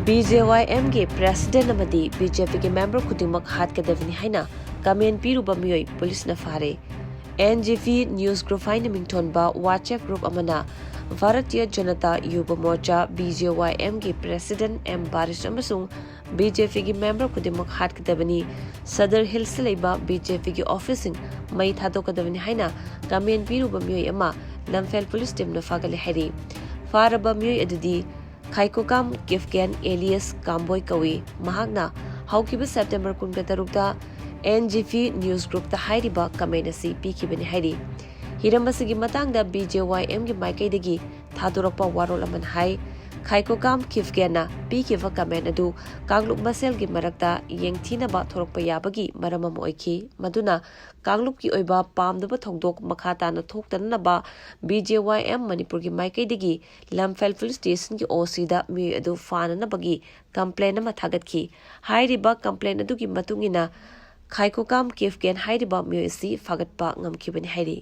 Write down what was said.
BJYM के President amadi BJP के member khudingmak hatkadabani haina comment piruba meoi police na fare. NGV News Group haina mingthonba WhatsApp group amana Bharatiya Janata Yuba Morcha BJYM के President M Baris amasung BJP के member khudingmak hatkadabani Sadar Hills se leiba BJP के officing mai thadokadabani haina comment piruba meoi ama Lamphel police team na fagale hari. Faraba meoi adudi Khaikokam Kifken alias Kamboy Kawi Mahagna Haukiba September 13 NGV News Group ta hairiba kamenasi pikibani hairi Hirambasigi matangda BJYM gi maikaidagi thadurokpa warol aman hai Khaikokam Kifkena pikiva kamen adu Kangluk Masel gi marakta yengthina ba thorokpa yabagi maramam oikhi maduna Kangluk ki oiba pamdaba thongdok makhata na thoktana ba BJYM Manipur gi maikaidagi Lamphel Police Station gi OC da mi adu fana na bagi complaint ama thagatki hairiba complaint adu gi matungina Khaikokam Kifken hairiba mi si fagatpa ngamkhibani hairi